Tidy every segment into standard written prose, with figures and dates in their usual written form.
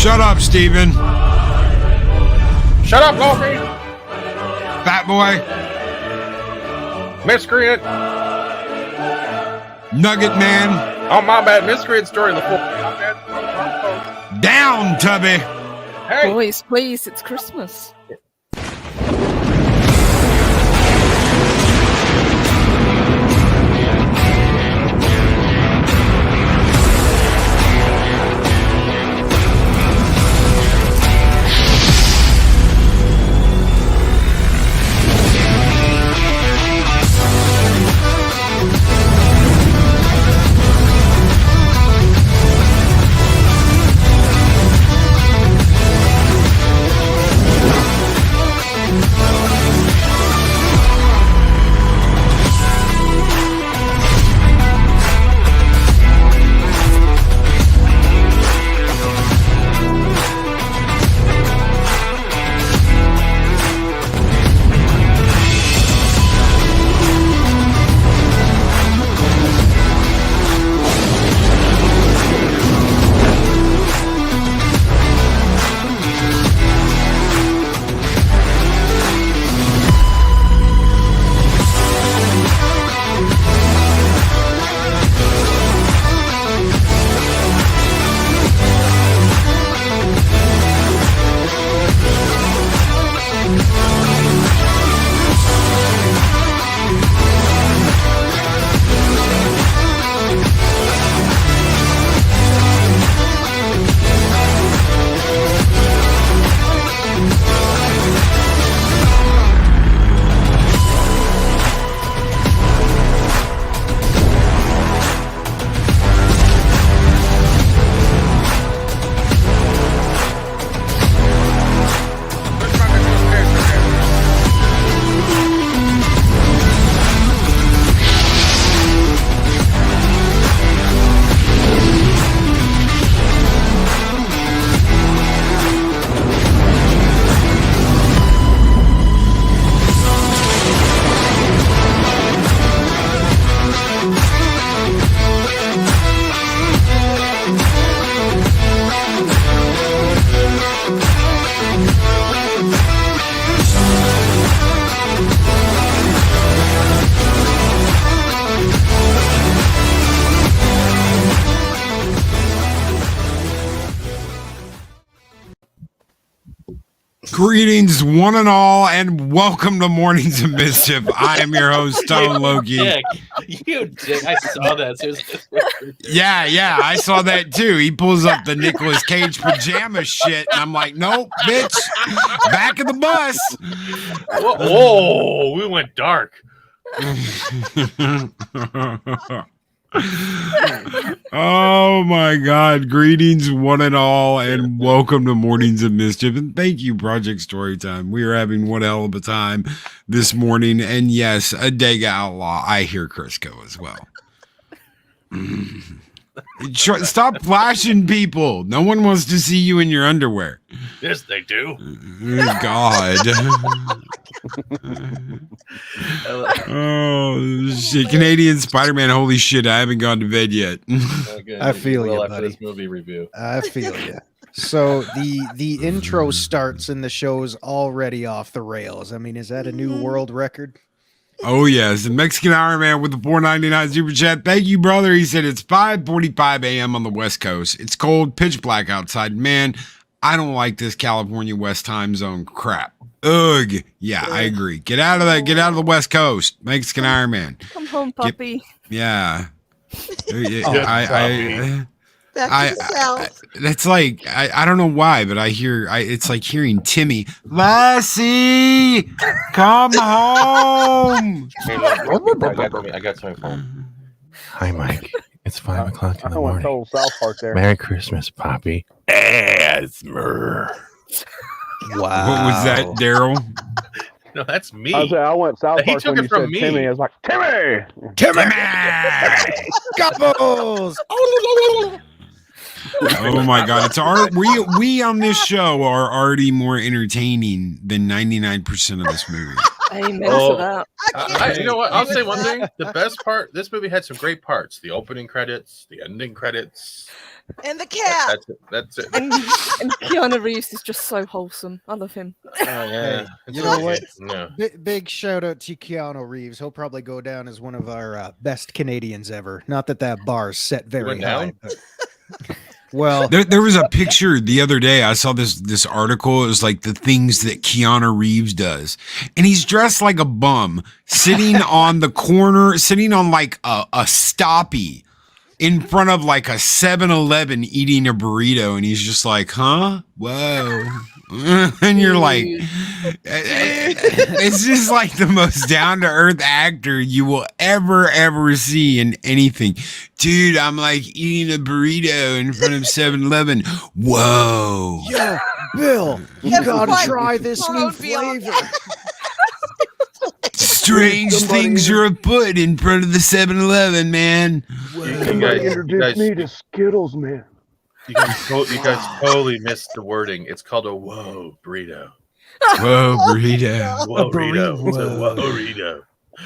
Shut up, Steven. Shut up, Loki. Fat boy. Miscreant. Nugget man. Oh, my bad. Miscreant story of the full. Down, Tubby. Hey. Boys, please, it's Christmas. Greetings, one and all, and welcome to Mornings of Mischief. I am your host, Stone Loki. You dick. I saw that. Yeah, I saw that too. He pulls up the Nicolas Cage pajama shit, and I'm like, nope, bitch, back of the bus. Whoa, we went dark. Oh my God. Greetings one and all, and welcome to Mornings of Mischief, and thank you, Project Storytime. We are having one hell of a time this morning, and yes, a Dega Outlaw. I hear Crisco as well. Stop flashing people. No one wants to see you in your underwear. Yes, they do. God. Oh shit! Canadian Spider-Man. Holy shit! I haven't gone to bed yet. I feel you, buddy. This movie review. I feel you. So the intro starts and the show's already off the rails. I mean, is that a new world record? Oh yes, the Mexican Iron Man with the $4.99 super chat. Thank you, brother. He said it's 5:45 a.m. on the West Coast. It's cold, pitch black outside. Man, I don't like this California West time zone crap. Ugh. Yeah, I agree. Get out of that. Get out of the West Coast. Mexican Iron Man. Come home, puppy. Yeah. Back to the South. That's like I don't know why, but I hear it's like hearing Timmy. Lassie, come home. I got something for him. Hi, Mike. It's 5 o'clock in the morning. Total South Park there. Merry Christmas, Poppy. Asthma. Wow. What was that, Daryl? No, that's me. I went South He Park took when it you from said me. Timmy. I was like, Timmy! Couples. Oh my God! It's we on this show are already more entertaining than 99% of this movie. Amen Oh. to that. You know what? I'll say one With thing. The best part, this movie had some great parts. The opening credits, the ending credits. And the cat. That's it. And Keanu Reeves is just so wholesome. I love him. Oh, yeah. You know what? No. Big shout out to Keanu Reeves. He'll probably go down as one of our best Canadians ever. Not that bar's set very went high. down? But, well, There was a picture the other day. I saw this article. It was like the things that Keanu Reeves does, and he's dressed like a bum, sitting on the corner, sitting on like a stoppie in front of like a 7-Eleven eating a burrito, and he's just like, huh? Whoa. And you're like, it's just like the most down-to-earth actor you will ever see in anything. Dude, I'm like eating a burrito in front of 7-Eleven. Whoa. yo, Bill, you That's gotta what- try this new Don't be on flavor. Strange things are afoot in front of the 7-Eleven, man. Somebody introduced me to Skittles, man. You guys totally missed the wording. It's called a whoa burrito. Whoa, burrito. Whoa burrito. burrito. It's a whoa burrito.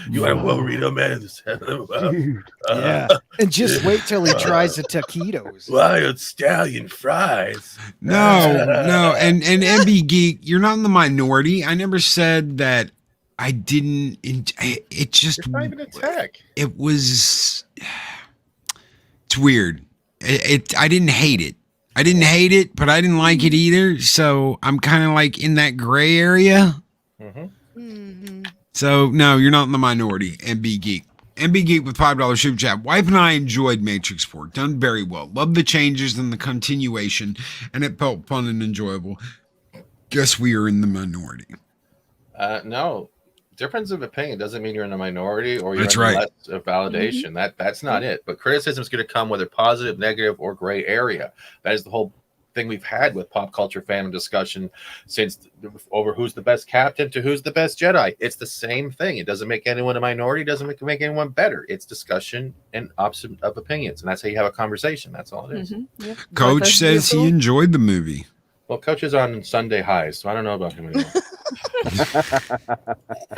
You want a whoa burrito, man? Dude. Yeah, and just wait till he tries the taquitos. Wild stallion fries. No, and MB Geek, you're not in the minority. I never said that I didn't. It just It's not even a tech. it was. It's weird. I didn't hate it. I didn't hate it, but I didn't like it either. So I'm kind of like in that gray area. Mhm. So no, you're not in the minority. MB Geek. MB Geek with $5 super chat. Wife and I enjoyed Matrix 4. Done very well. Love the changes and the continuation, and it felt fun and enjoyable. Guess we are in the minority. No. Difference of opinion doesn't mean you're in a minority or you're That's in right. less of validation. That's not it. But criticism is going to come whether positive, negative, or gray area. That is the whole thing we've had with pop culture fandom discussion since over who's the best captain to who's the best Jedi. It's the same thing. It doesn't make anyone a minority. It doesn't make anyone better. It's discussion and opposite of opinions, and that's how you have a conversation. That's all it is. Yeah. Coach says he enjoyed the movie. Well, Coach is on Sunday highs, so I don't know about him anymore.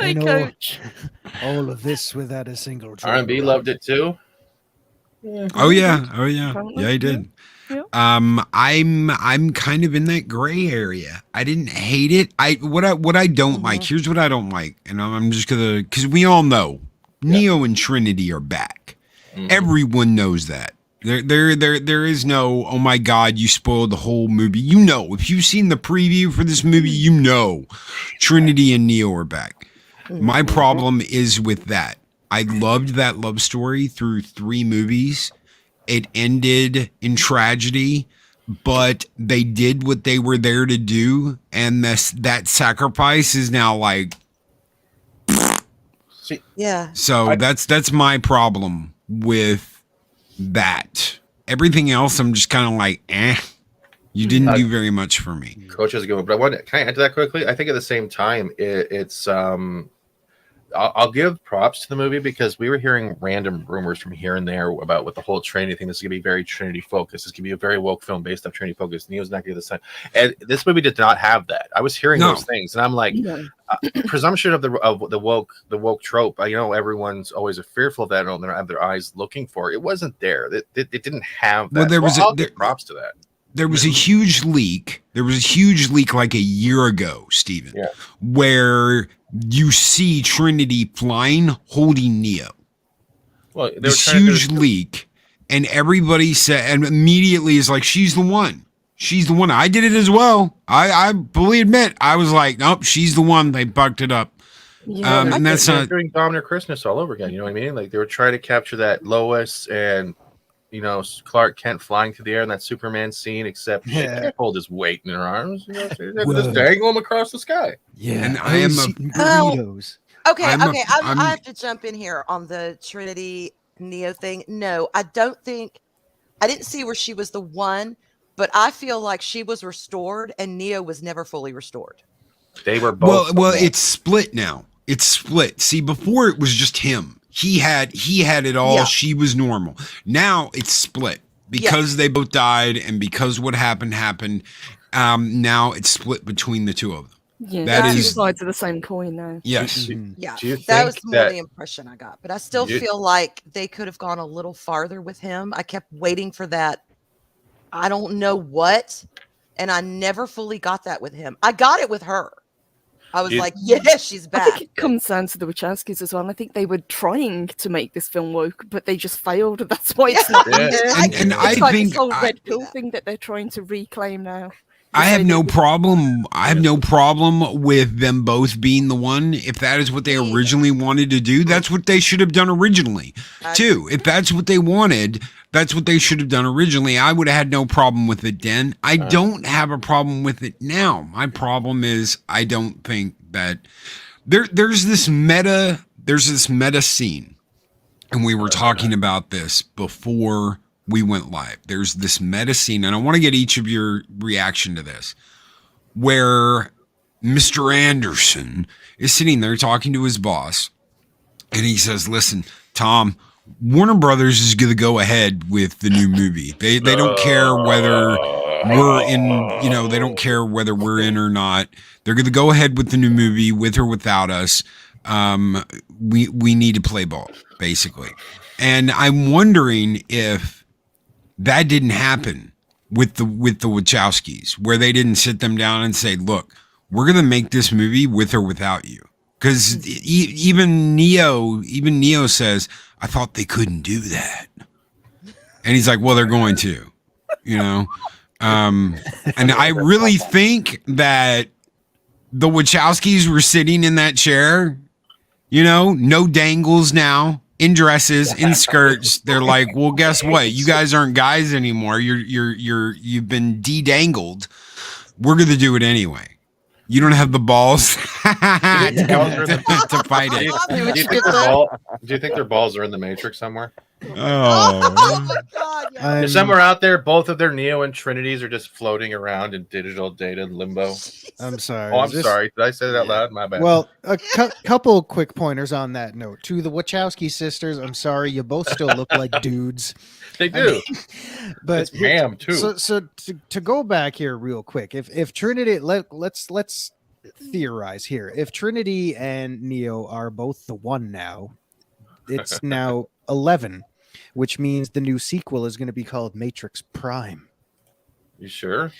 Hey, know. Coach. All of this without a single drop. R&B loved it too. Oh yeah. Yeah, he did. Yeah. I'm kind of in that gray area. I didn't hate it. What I don't like. Here's what I don't like, and I'm just gonna, because we all know Neo and Trinity are back. Everyone knows that. There is no, oh my God, you spoiled the whole movie. You know, if you've seen the preview for this movie, you know Trinity and Neo are back. My problem is with that. I loved that love story through 3 movies. It ended in tragedy, but they did what they were there to do, and that sacrifice is now like. Yeah. So that's my problem with that. Everything else, I'm just kind of like, you didn't do very much for me. Coach is a good one, but I want to, can I add to that quickly? I think at the same time, it's I'll give props to the movie because we were hearing random rumors from here and there about with the whole Trinity thing. This is gonna be very Trinity focused. This is gonna be a very woke film based on Trinity focused. Neo's not gonna get the same. And this movie did not have that. I was hearing those things, and I'm like, presumption of the woke trope. You know, everyone's always fearful of that. They don't have their eyes looking for it. It wasn't there. It didn't have that. Well, there was I'll give props to that. There was a huge leak. There was a huge leak like a year ago, Steven, Yeah. where you see Trinity flying, holding Neo. Well, they This were trying to do huge leak, and everybody said, and immediately is like, she's the one. She's the one. I did it as well. I fully admit, I was like, nope, she's the one. They bucked it up. Yeah. And that's They're not. doing Dominic Christmas all over again. You know what I mean? Like they were trying to capture that Lois and Clark Kent flying through the air in that Superman scene, except she can't hold his weight in her arms. You know, they just dangle him across the sky. Yeah, And I am a- eating burritos. Okay, I'm I have to jump in here on the Trinity Neo thing. No, I didn't see where she was the one, but I feel like she was restored and Neo was never fully restored. They were both. Well, it's split now. It's split. See, before it was just him. He had it all. Yeah. She was normal. Now it's split because they both died and because what happened. Now it's split between the two of them. Yeah, That two is- sides of the same coin now. Yes. Mhm. Yeah, Do you that think was more that- the impression I got. But I still You- feel like they could have gone a little farther with him. I kept waiting for that. I don't know what, and I never fully got that with him. I got it with her. I was You- like, yes, she's I back. think it comes down to the Wachowskis as well. I think they were trying to make this film woke, but they just failed. That's why it's not. Yeah. And I It's like think this whole I- red pill thing that they're trying to reclaim now. I They have say no that- problem. I have no problem with them both being the one. If that is what they Me either. originally wanted to do, that's what they should have done originally, I too. If that's what they wanted, that's what they should have done originally. I would have had no problem with it then. I don't have a problem with it now. My problem is I don't think that there's this meta scene, and we were talking about this before we went live. There's this meta scene, and I want to get each of your reaction to this, where Mr. Anderson is sitting there talking to his boss, and he says, "Listen, Tom, Warner Brothers is going to go ahead with the new movie. They don't care whether we're in, they don't care whether we're in or not. They're going to go ahead with the new movie with or without us. We need to play ball, basically." And I'm wondering if that didn't happen with the Wachowskis, where they didn't sit them down and say, "Look, we're going to make this movie with or without you." Because even Neo says, "I thought they couldn't do that," and he's like, "Well, they're going to," And I really think that the Wachowskis were sitting in that chair, no dangles now, in dresses, in skirts. They're like, "Well, guess what? You guys aren't guys anymore. You've been de-dangled. We're gonna do it anyway. You don't have the balls to fight it." Do you think their balls are in the Matrix somewhere? Oh my God. Yeah. There's somewhere out there, both of their Neo and Trinities are just floating around in digital data limbo. I'm sorry. Oh, I'm Is this- sorry. Did I say that out loud? My bad. Well, a couple quick pointers on that note. To the Wachowski sisters, I'm sorry, you both still look like dudes. they do. But It's Pam too. So to go back here real quick, if Trinity, let's theorize here. If Trinity and Neo are both the one now, it's now 11, which means the new sequel is going to be called Matrix Prime. You sure?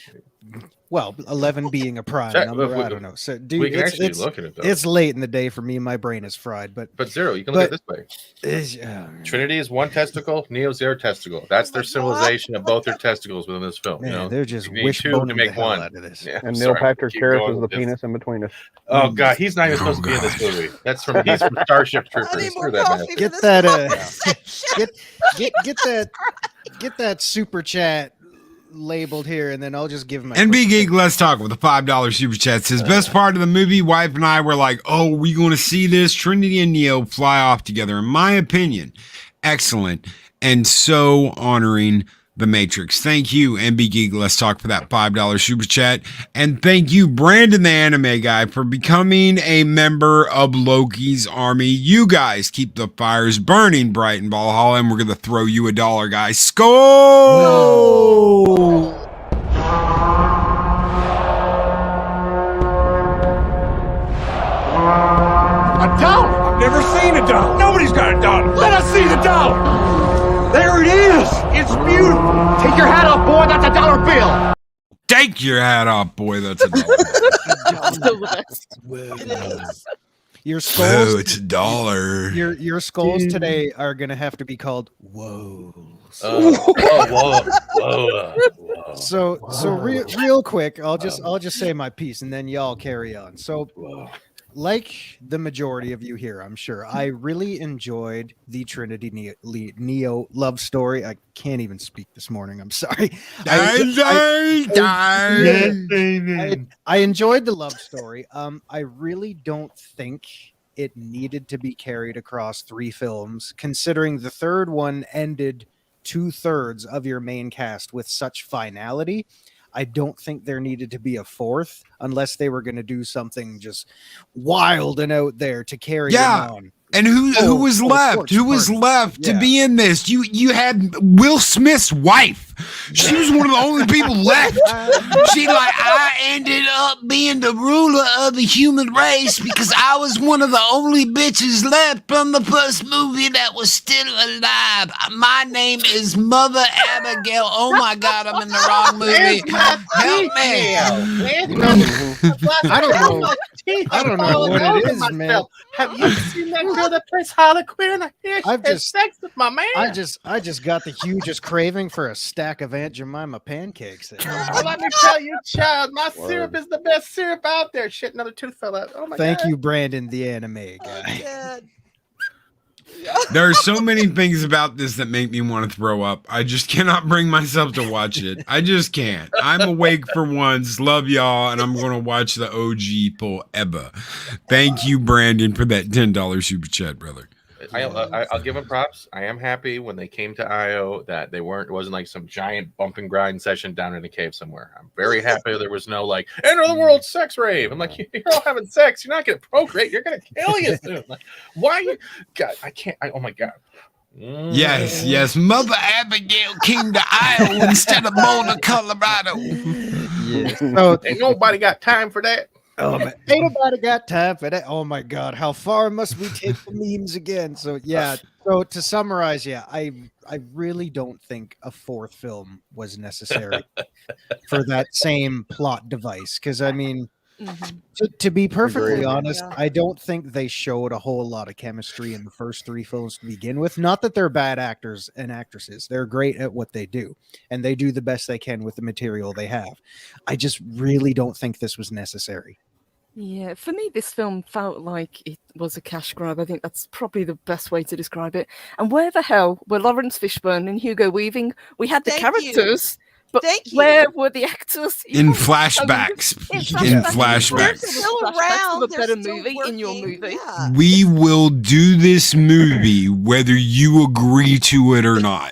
Well, 11 being a prime Check- number, we- I don't know. So, dude, we can it's, actually it's, look at it though. it's late in the day for me. My brain is fried, but Zero, you can look at it but- this way. Trinity is one testicle, Neo's their testicle. That's their symbolization of both their testicles within this film. man, they're just you need two to wishboning the make hell one. out of this. Yeah, And Neil sorry. Patrick Keep Harris going is the with this. penis in between us. Oh god, he's not even supposed to be in this gosh. movie. He's from Starship I Troopers. need more Screw that coffee man. for Get this that, conversation. get that super chat labeled here, and then I'll just give him. NB Geek, let's talk with a $5 super chat. Says best part of the movie. Wife and I were like, "Oh, we going to see this? Trinity and Neo fly off together." In my opinion, excellent and so honoring the Matrix. Thank you, NB Geek. Let's talk for that $5 super chat, and thank you, Brandon the Anime Guy, for becoming a member of Loki's army. You guys keep the fires burning bright in Valhalla, and we're gonna throw you $1, guys. Skull. A dollar? I've never seen a dollar. Nobody's got a dollar. Let us see the dollar. There it is. It's beautiful. Take your hat off, boy. That's a dollar bill. Take your hat off, boy. That's $1. Still the best. Your Oh, skulls. it's $1. Your skulls today are gonna have to be called woes. Whoa. So real quick, I'll just say my piece, and then y'all carry on. So, like the majority of you here, I'm sure, I really enjoyed the Trinity Neo love story. I can't even speak this morning. I'm sorry. I enjoyed the love story. I really don't think it needed to be carried across 3 films, considering the third one ended 2/3 of your main cast with such finality. I don't think there needed to be a 4th unless they were going to do something just wild and out there to carry them on. And who was left? Who was left to be in this? You had Will Smith's wife. She was one of the only people left. She like, I ended up being the ruler of the human race because I was one of the only bitches left from the first movie that was still alive. My name is Mother Abigail. Oh my God, I'm in the wrong movie. Help me. I don't know what it is, man. Have you seen that girl that plays Harley Quinn? I hear she has sex with my man. I just got the hugest craving for a stack of Aunt Jemima pancakes. Well, let me tell you, child, my syrup is the best syrup out there. Shit, another tooth fell out. Oh my God. Thank you, Brandon, the anime guy. Oh, There are so many things about this that make me want to throw up. I just cannot bring myself to watch it. I just can't. I'm awake for once. Love y'all, and I'm going to watch the OG forever. Thank you, Brandon, for that $10 super chat, brother. I'll give them props. I am happy when they came to IO that it wasn't like some giant bump and grind session down in a cave somewhere. I'm very happy there was no like end of the world sex rave. I'm like, you're all having sex. You're not going to procreate. You're going to kill you soon. Like, why you? God, I can't. Oh my God. Yes. Mother Abigail came to Iowa instead of Boulder, Colorado. Yes. So, ain't nobody got time for that. Oh, man. Ain't nobody got time for that. Oh my God, how far must we take the memes again? So yeah. So to summarize, I really don't think a fourth film was necessary for that same plot device. Because I mean, to be perfectly honest, I don't think they showed a whole lot of chemistry in the first three films to begin with. Not that they're bad actors and actresses; they're great at what they do, and they do the best they can with the material they have. I just really don't think this was necessary. Yeah, for me, this film felt like it was a cash grab. I think that's probably the best way to describe it. And where the hell were Lawrence Fishburne and Hugo Weaving? We had the characters, but where were the actors? In flashbacks. In flashbacks. They're still around. A better movie in your movie. Yeah. We will do this movie whether you agree to it or not.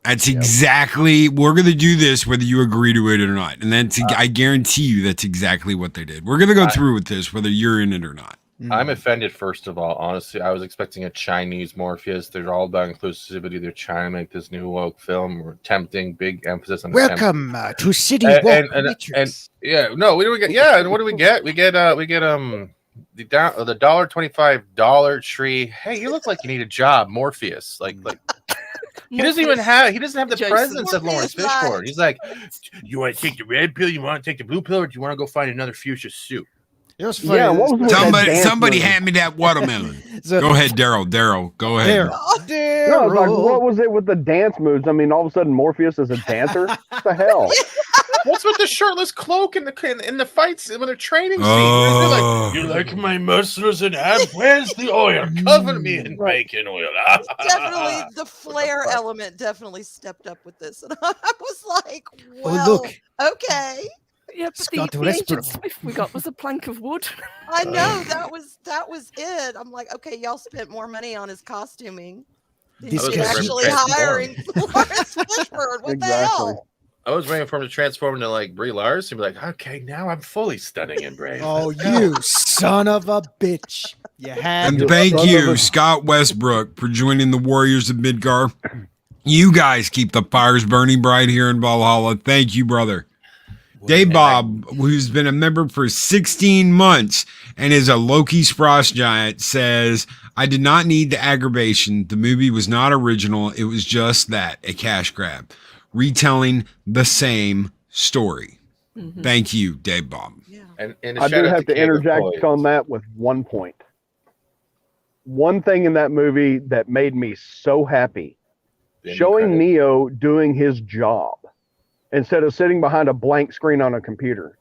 That's exactly, we're going to do this whether you agree to it or not. And that's, I guarantee you that's exactly what they did. We're going to go through with this whether you're in it or not. I'm offended, first of all. Honestly, I was expecting a Chinese Morpheus. They're all about inclusivity. They're trying to make this new woke film. We're attempting, big emphasis on welcome to City Walk. And yeah, no, we don't get. Yeah, and what do we get? We get the $1.25 Dollar Tree. Hey, you look like you need a job, Morpheus. Like. He doesn't have the presence of Lawrence Fishburne. He's like, you want to take the red pill, you want to take the blue pill, or do you want to go find another fuchsia suit? It was funny. Yeah, somebody hand me that watermelon. Go ahead, Daryl. Go ahead. Daryl. No, like, what was it with the dance moves? I mean, all of a sudden Morpheus is a dancer? What the hell? What's with the shirtless cloak in the fights when they're training scenes? They're like, you like my muscles and abs? Where's the oil? Cover me in bacon oil. Definitely the flair element definitely stepped up with this. And I was like, well, look. Okay. Yeah, but the ancient Swift we got was a plank of wood. I know, that was it. I'm like, okay, y'all spent more money on his costuming than actually hiring Lawrence Fishburne. What the hell? I was waiting for him to transform into like Brie Larson and be like, okay, now I'm fully stunning and brave. Oh, you son of a bitch. You had and thank you, Scott Westbrook, for joining the Warriors of Midgar. You guys keep the fires burning bright here in Valhalla. Thank you, brother. Dave Bob, who's been a member for 16 months and is a Loki's frost giant, says, I did not need the aggravation. The movie was not original. It was just that, a cash grab. Retelling the same story. Mm-hmm. Thank you, Dave Bob. Yeah. And I do have to interject on that with one point. One thing in that movie that made me so happy, showing Neo doing his job. Instead of sitting behind a blank screen on a computer,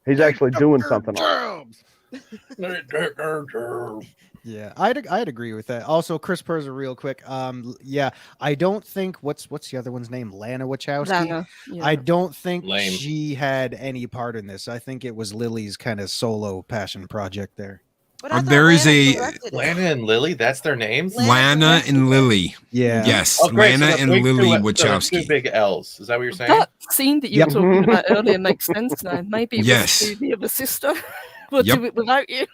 he's actually doing something on it. Yeah, I'd agree with that. Also, Chris Perza, real quick. Yeah, I don't think what's the other one's name? Lana Wachowski. Lana, yeah. I don't think she had any part in this. I think it was Lily's kind of solo passion project there. There is Lana and Lily. That's their names. Lana and Lily. Yeah. Yes, Lana and Lily Wachowski. Two big L's. Is that what you're saying? That scene that you were talking about earlier makes sense now. Maybe it was the other sister. We'll do it without you.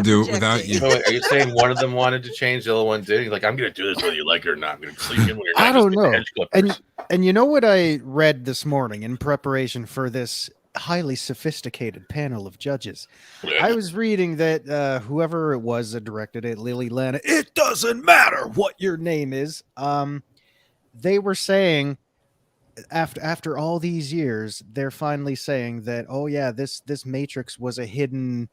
do it without you. So are you saying one of them wanted to change, the other one did? He's like, I'm going to do this whether you like it or not. I'm going to sleep in when you're not. I don't know. And you know what I read this morning in preparation for this highly sophisticated panel of judges? I was reading that whoever it was that directed it, Lily Lana, it doesn't matter what your name is. They were saying after all these years, they're finally saying that, oh yeah, this Matrix was a hidden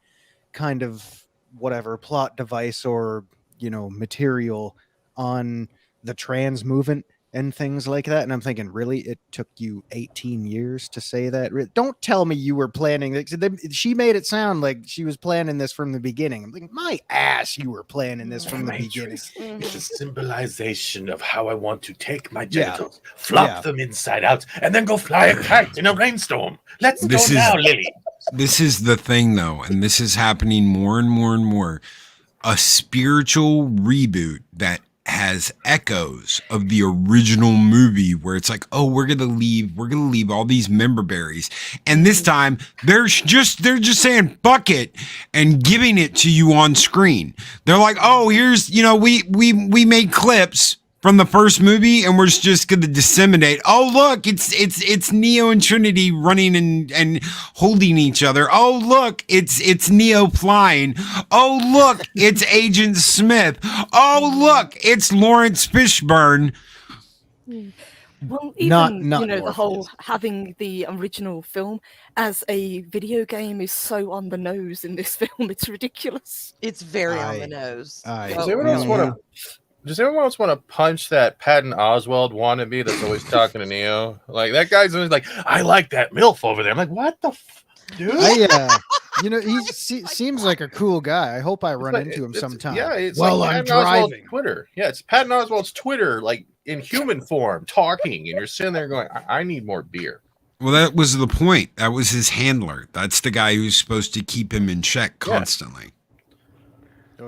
kind of whatever plot device or material on the trans movement and things like that. And I'm thinking, really, it took you 18 years to say that? Don't tell me you were planning. She made it sound like she was planning this from the beginning. I'm thinking, my ass, you were planning this from the beginning. It's a symbolization of how I want to take my genitals, flop them inside out, and then go fly a kite in a rainstorm. Let's go now, Lily. This is the thing, though, and this is happening more and more and more. A spiritual reboot that has echoes of the original movie, where it's like, oh, we're gonna leave all these member berries, and this time they're just saying fuck it and giving it to you on screen. They're like, oh, here's we made clips from the first movie, and we're just going to disseminate. Oh, look, it's Neo and Trinity running and holding each other. Oh, look, it's Neo flying. Oh, look, it's Agent Smith. Oh, look, it's Lawrence Fishburne. Well, even the whole having the original film as a video game is so on the nose in this film. It's ridiculous. It's very on the nose. Does anyone else want to punch that Patton Oswalt wannabe that's always talking to Neo? Like, that guy's always like, I like that MILF over there. I'm like, what the dude? He seems like a cool guy. I hope I run into him sometime. Yeah, it's I'm driving. Twitter. Yeah, it's Patton Oswalt's Twitter, like in human form, talking, and you're sitting there going, I need more beer. Well, that was the point. That was his handler. That's the guy who's supposed to keep him in check constantly.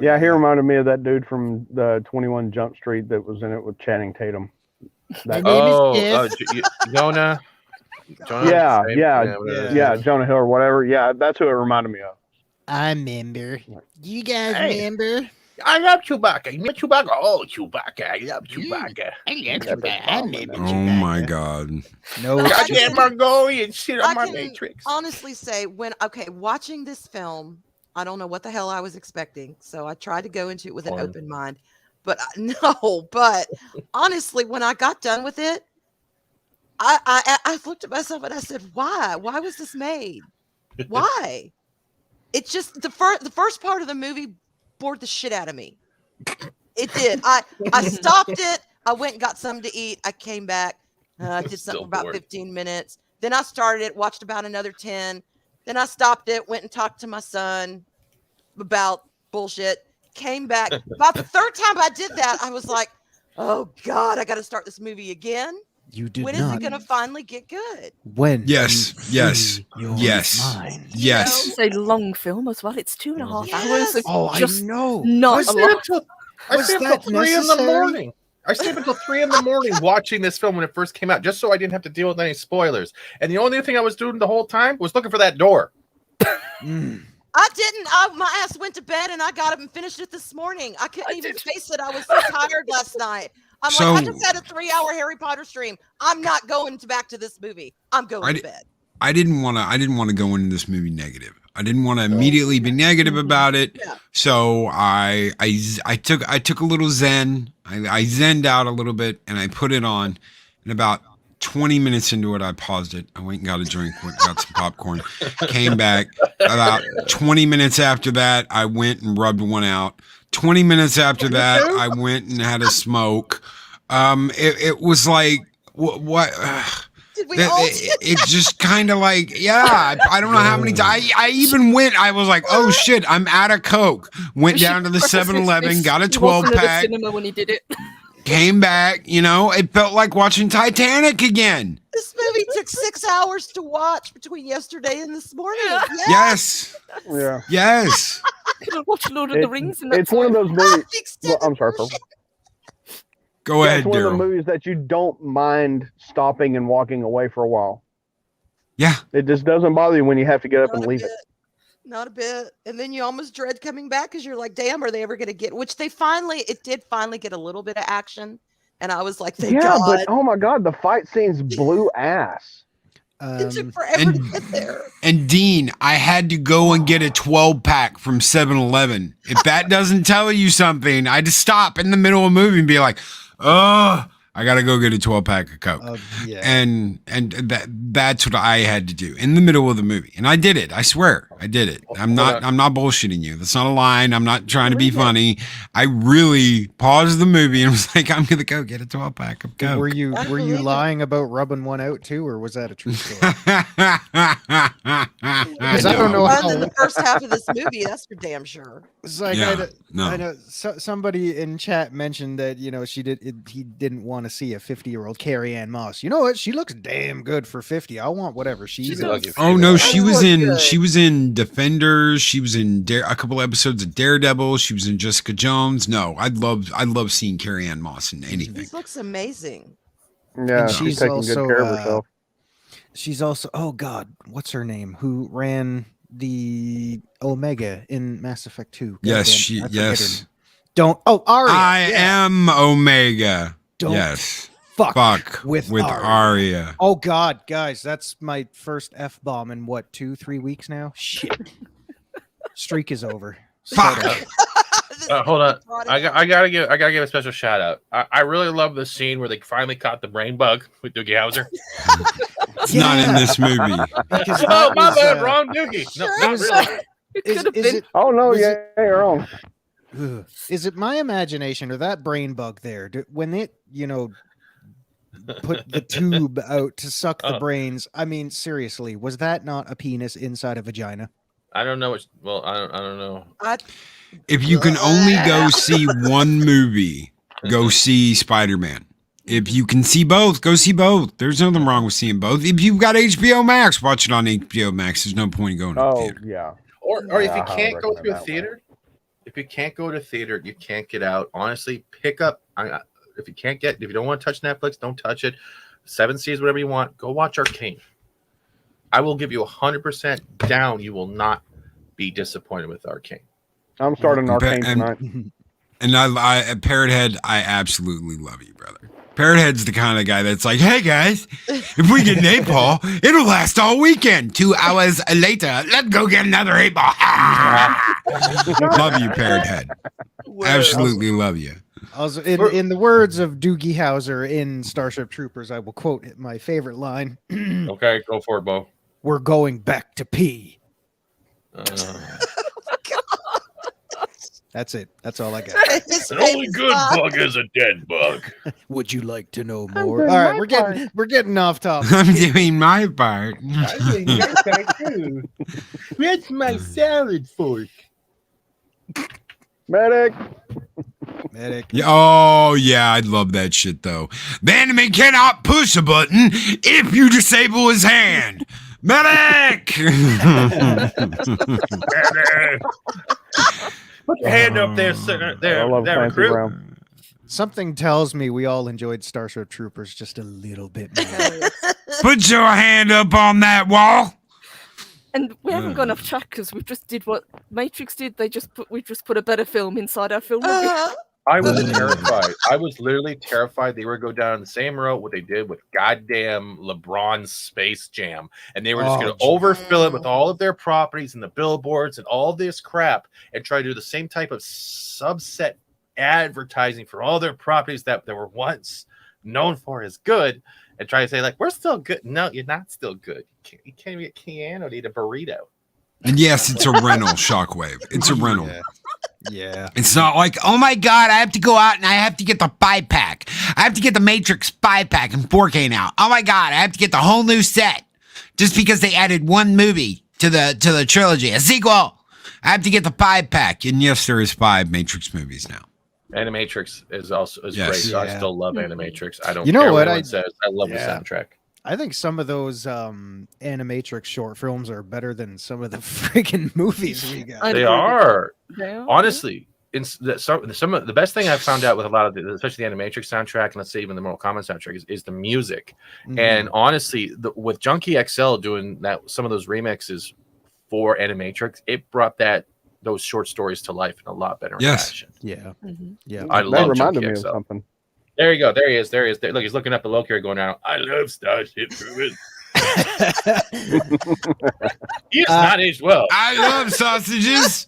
Yeah, he reminded me of that dude from the 21 Jump Street that was in it with Channing Tatum. Jonah. Yeah, Jonah Hill or whatever. Yeah, that's who it reminded me of. I remember. You guys remember? I love Chewbacca. You met Chewbacca? Oh, Chewbacca. I love Chewbacca. I remember Oh my God. No. Goddamn Mongolian shit on my Matrix. Honestly say, watching this film, I don't know what the hell I was expecting. So I tried to go into it with an open mind. But honestly, when I got done with it, I looked at myself and I said, why? Why was this made? Why? It's just the first part of the movie bored the shit out of me. It did. I stopped it. I went and got something to eat. I came back. Did something for about 15 minutes. Then I started it, watched about another 10. Then I stopped it, went and talked to my son about bullshit, came back. About the third time I did that, I was like, oh God, I got to start this movie again. You did When not. is it going to finally get good? When? Yes. It's a long film as well. It's 2.5 hours. Oh, I know. Not a lot. I stayed up until 3 in the morning. I stayed until 3 in the morning watching this film when it first came out, just so I didn't have to deal with any spoilers. And the only thing I was doing the whole time was looking for that door. I didn't. My ass went to bed and I got up and finished it this morning. I couldn't even face it. I was so tired last night. I just had a 3-hour Harry Potter stream. I'm not going back to this movie. I'm going to bed. I didn't want to go into this movie negative. I didn't want to immediately be negative about it. Yeah. So I took a little zen. I zenned out a little bit and I put it on. And about 20 minutes into it, I paused it. I went and got a drink, got some popcorn, came back. About 20 minutes after that, I went and rubbed one out. 20 minutes after that, I went and had a smoke. It was like, what? Did we all it just kind of like, I don't know how many times. I even went, I was like, oh shit, I'm out of Coke. Went down to the 7-Eleven, got a 12-pack. When he did it. Came back, it felt like watching Titanic again. This movie took 6 hours to watch between yesterday and this morning. Yes. Yeah. Yes. Could have watched Lord of the Rings. And it's one of those movies. Well, I'm sorry, Purple. Go ahead, it's one Daryl. of the movies that you don't mind stopping and walking away for a while. Yeah. It just doesn't bother you when you have to get up and leave it. Not a bit. And then you almost dread coming back because you're like, damn, are they ever going to get, which it did finally get a little bit of action. And I was like, thank God. But oh my God, the fight scenes blew ass. It took forever to get there. And Dean, I had to go and get a 12-pack from 7-Eleven. If that doesn't tell you something, I just stop in the middle of a movie and be like, oh, I got to go get a 12-pack of Coke. Yeah. And that's what I had to do in the middle of the movie. And I did it. I swear I did it. I'm not bullshitting you. That's not a line. I'm not trying to be funny. I really paused the movie and was like, I'm going to go get a 12-pack of Coke. Were you lying about rubbing one out too, or was that a true story? Because I don't know how. In the first half of this movie, that's for damn sure. It's like I know somebody in chat mentioned that he didn't want to see a 50-year-old Carrie Ann Moss. You know what? She looks damn good for 50. I want whatever she's in. Oh no, she was in Defenders. She was in a couple episodes of Daredevil. She was in Jessica Jones. No, I love seeing Carrie Ann Moss in anything. She looks amazing. Yeah, and she's taking good care of herself. She's also, oh God, what's her name? Who ran the Omega in Mass Effect 2? Yes, Aria. I am Omega. Don't fuck with Aria. Oh God, guys, that's my first F-bomb in 2-3 weeks now. Shit. Streak is over. Fuck. Hold on. I gotta give a special shout out. I really love the scene where they finally caught the brain bug with Doogie Howser. It's not in this movie. Oh, my bad, wrong Doogie. No, not really. Oh no, yeah, you're wrong. Is it my imagination or that brain bug there? When it, put the tube out to suck the brains? I mean, seriously, was that not a penis inside a vagina? I don't know. I don't know. If you can only go see one movie, go see Spider-Man. If you can see both, go see both. There's nothing wrong with seeing both. If you've got HBO Max, watch it on HBO Max. There's no point in going to the theater. Yeah. Or if you can't go to a theater, you can't get out. Honestly, pick up. If you don't want to touch Netflix, don't touch it. 7 Seas, whatever you want. Go watch Arcane. I will give you 100% down. You will not be disappointed with Arcane. I'm starting Arcane tonight. And I Parrot Head, I absolutely love you, brother. Parrot Head's the kind of guy that's like, hey guys, if we get an 8-ball, it'll last all weekend. 2 hours later, let's go get another 8-ball. Love you, Parrot Head. Absolutely love you. Also, in the words of Doogie Howser in Starship Troopers, I will quote my favorite line. Okay, go for it, Bo. We're going back to pee. That's it. That's all I got. The only good bug is a dead bug. Would you like to know more? All right, we're getting off topic. I'm doing my part. I'm doing my part too. Where's my salad fork? Medic. Oh yeah, I'd love that shit though. The enemy cannot push a button if you disable his hand. Medic! Put your hand up there, recruit. Something tells me we all enjoyed Starship Troopers just a little bit more. Put your hand up on that wall. And we haven't gone off track because we just did what Matrix did. We just put a better film inside our film. I was terrified. I was literally terrified they were going to go down the same road what they did with goddamn LeBron's Space Jam. And they were just going to overfill it with all of their properties and the billboards and all this crap and try to do the same type of subset advertising for all their properties that they were once known for as good and try to say, like, we're still good. No, you're not still good. You can't get Keanu to eat a burrito. And yes, it's a rental, Shockwave. It's a rental. Yeah. It's not like, oh my God, I have to go out and I have to get the 5-pack. I have to get the Matrix 5-pack and 4K now. Oh my God, I have to get the whole new set just because they added one movie to the trilogy, a sequel. I have to get the 5-pack. And yes, there is 5 Matrix movies now. Animatrix is great. So I still love Animatrix. I don't care what anyone says. I love the soundtrack. I think some of those Animatrix short films are better than some of the freaking movies we got. They are. Honestly, some of the best thing I've found out with a lot of especially the Animatrix soundtrack, and let's say even the Mortal Kombat soundtrack, is the music. Mm-hmm. And honestly, with Junkie XL doing that, some of those remixes for Animatrix, it brought those short stories to life in a lot better fashion. Yeah. Yeah. I That love reminded Junkie me of XL. something. There you go. There he is. Look, he's looking up the locator going around. I love Starship Troopers. He is not aged well. I love sausages.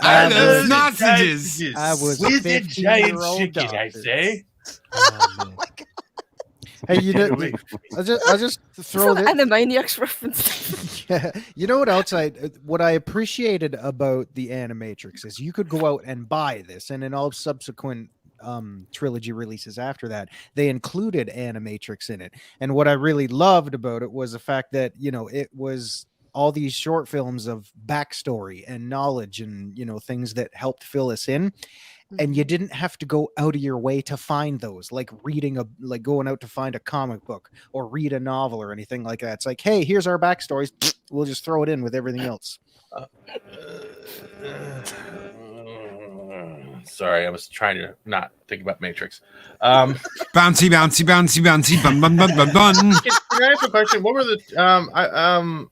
I love sausages. I was with a giant 15-year-old chicken, I say. Oh my God. Hey, you know, I'll just throw It's this. an Animaniacs reference. Yeah. You know what else what I appreciated about the Animatrix is you could go out and buy this, and in all subsequent trilogy releases after that, they included Animatrix in it. And what I really loved about it was the fact that, you know, it was all these short films of backstory and knowledge and, you know, things that helped fill us in. And you didn't have to go out of your way to find those, like going out to find a comic book or read a novel or anything like that. It's like, hey, here's our backstories. We'll just throw it in with everything else. Sorry, I was trying to not think about Matrix. Bouncy, bouncy, bouncy, bouncy, bun, bun, bun, bun, bun. Can I ask a question? What were the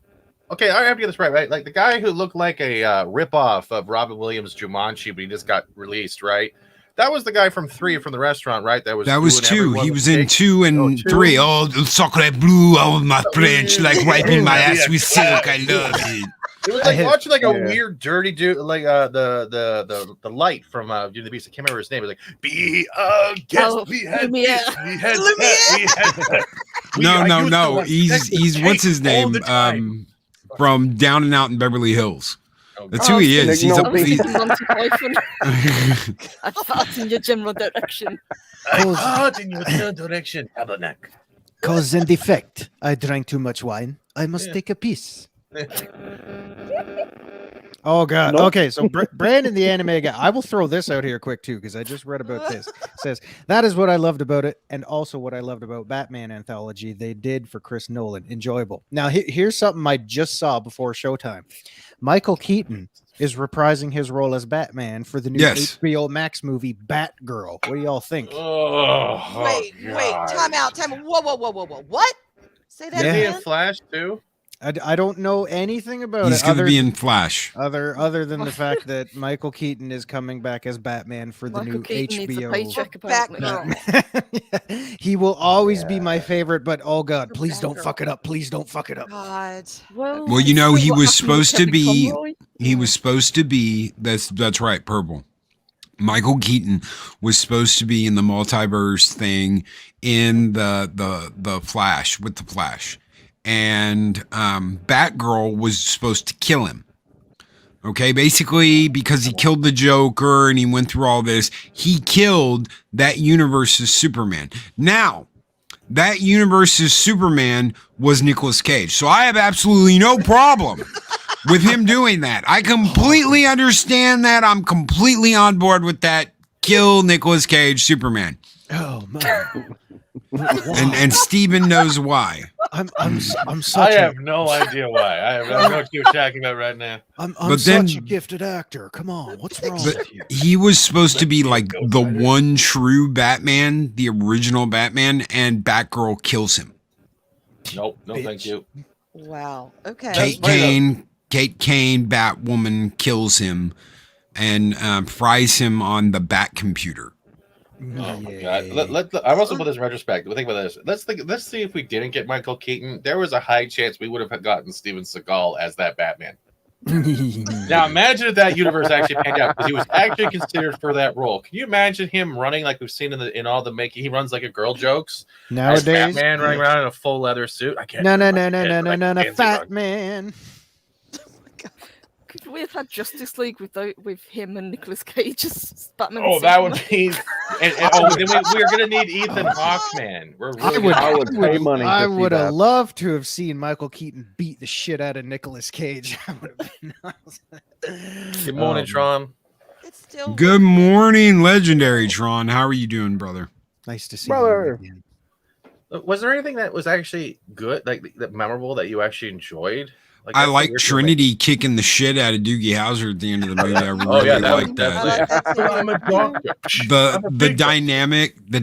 okay, I have to get this right? Like the guy who looked like a ripoff of Robin Williams' Jumanji, but he just got released, right? That was the guy from 3 from the restaurant, right? That was 2. He was in 2 and 3. Oh, sacre bleu, oh my French, like wiping my ass with silk. I love it. It was like watching like a weird, dirty dude, like the light from Beauty and the Beast. I can't remember his name. It was like, be a guest. We had this. We had that. No. He's what's his name? From Down and Out in Beverly Hills. That's who he is. He's I fart in your general direction. I fart in your general direction. Tabernacle. Cause and effect. I drank too much wine. I must take a piece. Oh God. Nope. Okay, so Brandon the anime guy. I will throw this out here quick too because I just read about this. It says that is what I loved about it, and also what I loved about Batman anthology they did for Chris Nolan. Enjoyable. Now here's something I just saw before showtime. Michael Keaton is reprising his role as Batman for the new HBO Max movie Batgirl. What do y'all think? Wait, time out. Whoa. What? Say that Is he again? in Flash too? I don't know anything about He's it. going to be in Flash. Other than the fact that Michael Keaton is coming back as Batman for the new HBO. He will always be my favorite, but oh God, please don't fuck it up. Please don't fuck it up. God. Well, you know, he was supposed to be. He was supposed to be. That's right, purple. Michael Keaton was supposed to be in the multiverse thing in the Flash with the Flash. And Batgirl was supposed to kill him. Okay, basically because he killed the Joker and he went through all this, he killed that universe's Superman. Now, that universe's Superman was Nicolas Cage. So I have absolutely no problem with him doing that. I completely understand that. I'm completely on board with that. Kill Nicolas Cage Superman. Oh my. And Steven knows why. I'm such I have no idea why. I have no idea what you're talking about right now. I'm such a gifted actor. Come on, what's wrong with you? He was supposed to be like the one true Batman, the original Batman, and Batgirl kills him. Nope, no, thank you. Wow. Okay. Kate Kane, Batwoman kills him and fries him on the Bat computer. Oh my God! I'm also put this in retrospect. Think about this. Let's see if we didn't get Michael Keaton. There was a high chance we would have gotten Steven Seagal as that Batman. Now imagine if that universe actually panned out because he was actually considered for that role. Can you imagine him running like we've seen in all the making? He runs like a girl jokes. Nowadays, Batman running around in a full leather suit. I can't. No, Fat Man. Could we have had Justice League with him and Nicolas Cage as Batman? Oh, that would be. Then we're gonna need Ethan Hawke, man. I would pay money. I would have loved to have seen Michael Keaton beat the shit out of Nicolas Cage. That would have been awesome. Good morning, Tron. It's still Good morning, legendary Tron. How are you doing, brother? Nice to see Brother. you again. Was there anything that was actually good, like that memorable that you actually enjoyed? I like Trinity kicking the shit out of Doogie Howser at the end of the movie. I really like that. I'm a doctor. The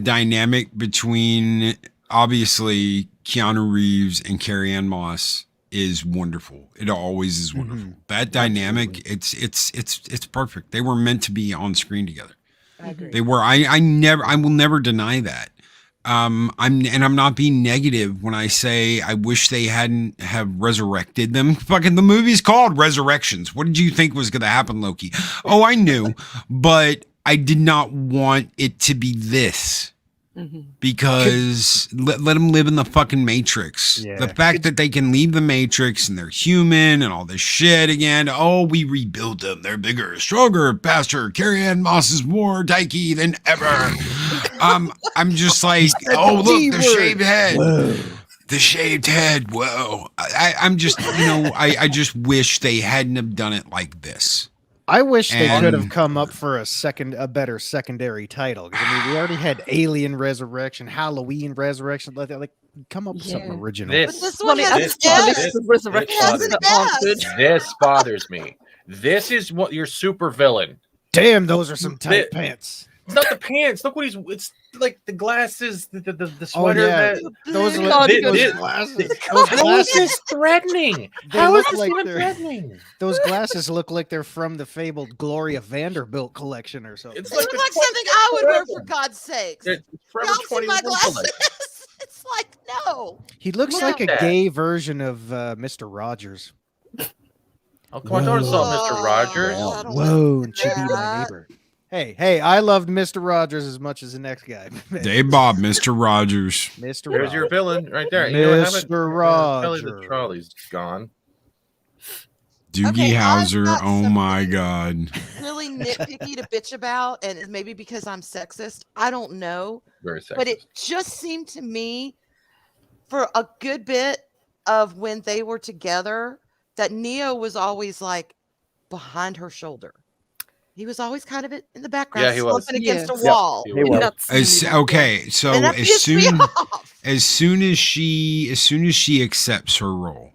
dynamic between obviously Keanu Reeves and Carrie Ann Moss is wonderful. It always is wonderful. That dynamic, it's perfect. They were meant to be on screen together. I agree. They were. I will never deny that. I'm not being negative when I say I wish they hadn't have resurrected them. Fucking the movie's called Resurrections. What did you think was going to happen, Loki? Oh, I knew, but I did not want it to be this. Because let them live in the fucking Matrix. Yeah. The fact that they can leave the Matrix and they're human and all this shit again. Oh, we rebuilt them. They're bigger, stronger, faster. Carrie-Ann Moss is more dykey than ever. I'm just like, oh, look, the shaved head. Whoa. The shaved head. Whoa. I'm just, I just wish they hadn't have done it like this. I wish they could have come up for a better secondary title. I mean, we already had Alien Resurrection, Halloween Resurrection. Like, come up with something original. This one has This bothers me. This is what your super villain. Damn, those are some tight pants. It's not the pants. Look what it's like the glasses, the sweater. Those glasses. How is this threatening? How is this even threatening? Those glasses look like they're from the fabled Gloria Vanderbilt collection or something. It's like something I would wear, for God's sakes. Y'all see my glasses? It's like, no. He looks like a gay version of Mr. Rogers. Oh, come on, don't insult Mr. Rogers. Whoa, and should be my neighbor. Hey, I loved Mr. Rogers as much as the next guy. Dave Bob, Mr. Rogers. Mr. There's your villain right there. Mr. Rogers. The trolley's gone. Doogie Howser, oh my God. Really nitpicky to bitch about, and maybe because I'm sexist, I don't know. Very sexist. But it just seemed to me, for a good bit of when they were together, that Neo was always like behind her shoulder. He was always kind of in the background, slumping against a wall. Okay, so as soon as she accepts her role,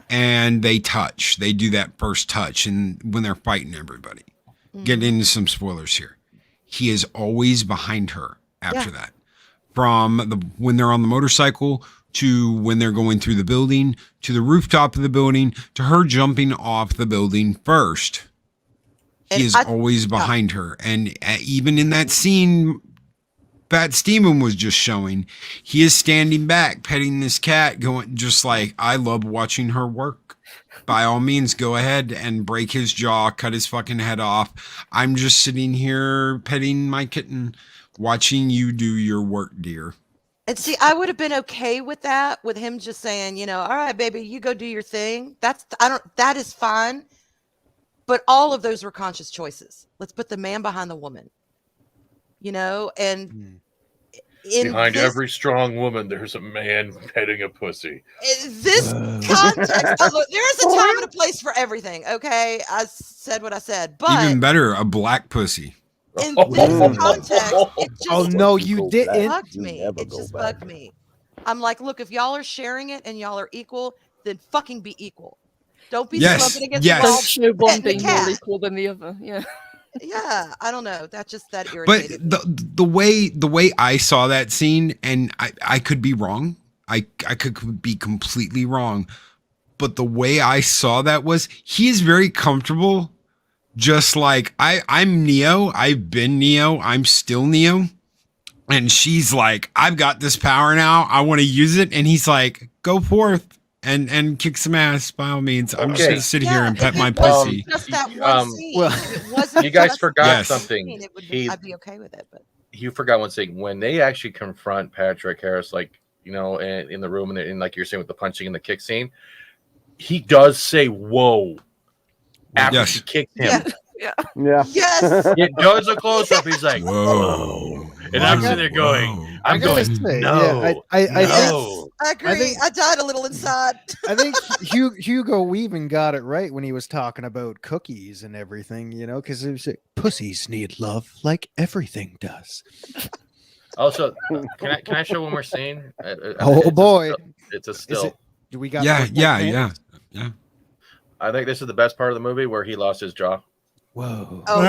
and they do that first touch, and when they're fighting everybody, getting into some spoilers here, he is always behind her after that, from when they're on the motorcycle to when they're going through the building to the rooftop of the building to her jumping off the building first. He is always behind her. And even in that scene Fat Steven was just showing, he is standing back, petting this cat, going just like, I love watching her work. By all means, go ahead and break his jaw, cut his fucking head off. I'm just sitting here petting my kitten, watching you do your work, dear. And see, I would have been okay with that, with him just saying, all right, baby, you go do your thing. That is fine. But all of those were conscious choices. Let's put the man behind the woman, and behind every strong woman, there's a man petting a pussy. This context, there is a time and a place for everything. Okay. I said what I said, but even better, a black pussy. In this context, it just you didn't. Bugged me. It just bugged me. I'm like, look, if y'all are sharing it and y'all are equal, then fucking be equal. Don't be slumping against the wall. Show one being more equal than the other. Yeah. Yeah, I don't know. That irritated me. The way I saw that scene, and I could be wrong. I could be completely wrong. But the way I saw that was he is very comfortable. Just like I'm Neo. I've been Neo. I'm still Neo. And she's like, I've got this power now. I want to use it. And he's like, go forth. And kick some ass by all means. I'm just gonna sit here and pet my pussy. Just that one scene. You guys forgot something. I'd be okay with it, but you forgot one thing. When they actually confront Patrick Harris, like in the room, and like you're saying with the punching and the kick scene, he does say "whoa" after she kicked him. Yeah. Yes. It does a close up. He's like, "Whoa," and I'm sitting there going, "I'm going, no." I agree. I died a little inside. I think Hugo Weaving got it right when he was talking about cookies and everything, because it was like, pussies need love like everything does. Also, can I show one more scene? Boy, it's a still. Do we got? Yeah. I think this is the best part of the movie where he lost his jaw. Whoa. Oh,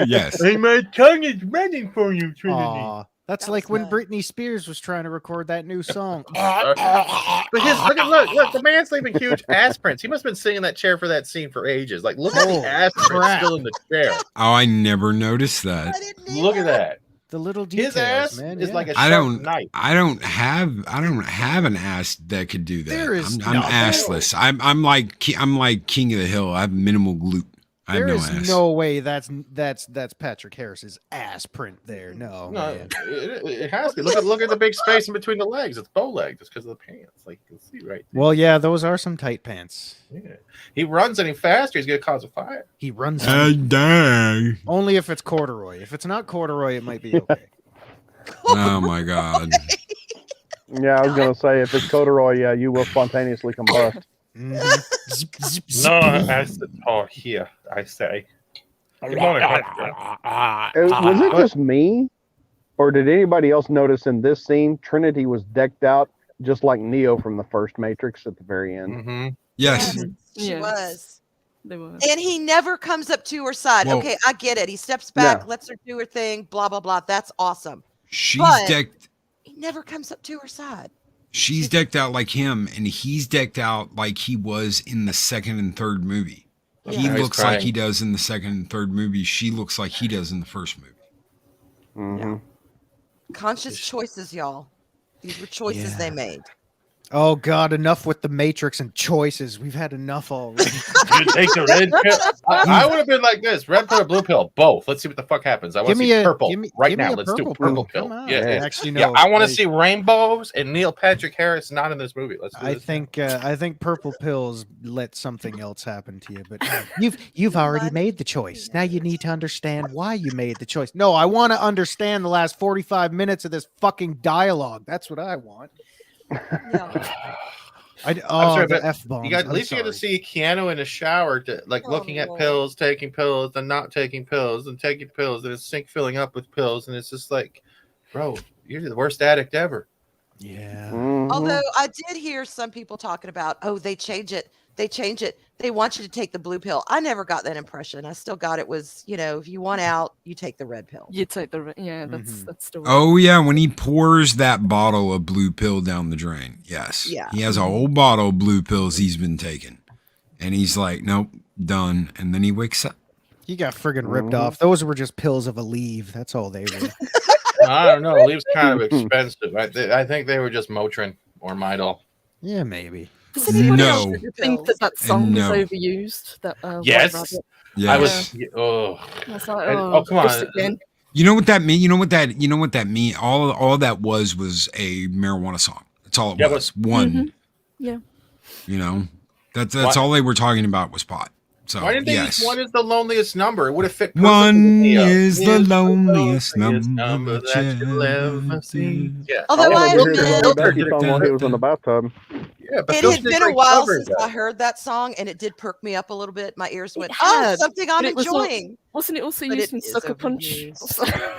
yes. Hey, my tongue is running for you, Trinity. That's like when Britney Spears was trying to record that new song. But look, the man's leaving huge ass prints. He must have been sitting in that chair for that scene for ages. Like, look at the ass print still in the chair. Oh, I never noticed that. Look at that. The little details, His ass man. is like a I sharp knife. I don't have an ass that could do that. There is I'm assless. I'm like King of the Hill. I have minimal glute. I have There no is ass. no way that's Patrick Harris's ass print there. No, man. It has to. Look at the big space in between the legs. It's bow leg just because of the pants. Like you can see right there. Well, yeah, those are some tight pants. Yeah. He runs any faster, he's gonna cause a fire. He runs Dang. only if it's corduroy. If it's not corduroy, it might be okay. Oh my God. Yeah, I was gonna say if it's corduroy, yeah, you will spontaneously combust. No, as the tall here, I say. Good morning. Was it just me, or did anybody else notice in this scene Trinity was decked out just like Neo from the first Matrix at the very end? Mm-hmm. Yes. She was. They were. And he never comes up to her side. Well, okay, I get it. He steps back, Yeah. lets her do her thing, blah, blah, blah. That's awesome. She's But- decked. He never comes up to her side. She's decked out like him, and he's decked out like he was in the second and third movie. He Yeah. looks He's like crying. he does in the second and third movie. She looks like he does in the first movie. Mm-hmm. Conscious choices, y'all. These were choices Yeah. they made. Oh God, enough with the Matrix and choices. We've had enough already. You take the red pill. I would have been like this: red pill or blue pill, both. Let's see what the fuck happens. I want to see purple right now. Let's do purple pill. Come on. Yeah, Actually, no. yeah. I want to see rainbows and Neil Patrick Harris not in this movie. Let's. Do I this. think purple pills let something else happen to you, but you've already made the choice. Now you need to understand why you made the choice. No, I want to understand the last 45 minutes of this fucking dialogue. That's what I want. Yeah. I'm sorry, the but F-bombs. you got at least you get to see Keanu in the shower, looking at pills, taking pills, and not taking pills, and taking pills, and his sink filling up with pills, and it's just like, bro, you're the worst addict ever. Yeah. Mm-hmm. Although I did hear some people talking about, oh, they change it. They change it. They want you to take the blue pill. I never got that impression. I still got it was, if you want out, you take the red pill. You take the that's still. Oh yeah, when he pours that bottle of blue pill down the drain. Yes. Yeah. He has a whole bottle of blue pills he's been taking. And he's like, nope, done. And then he wakes up. He got friggin' ripped off. Those were just pills of Aleve. That's all they were. I don't know. Leave's kind of expensive. I think they were just Motrin or Midol. Yeah, maybe. Does anyone No. else think that song No. was overused? That Yes. White Rabbit? Yeah. I was. Oh, I was like, oh, come just on. again. You know what that mean? You know what that mean? All that was a marijuana song. That's all it Yeah, was. One. Yeah. You know, that's all they were talking about was pot. So Why didn't they yes. use one is the loneliest number? It would have fit. perfectly One with Neo. is the Is loneliest number that you'll ever see. Yeah. Although I I wanted to hear admit, the Becky song while he was in the bathtub. Yeah, but it Phil had been a Stingley while covered since that. I heard that song, and it did perk me up a little bit. My ears went, had, something I'm but it was enjoying. Wasn't it also But used it in is Sucker Punch? overused.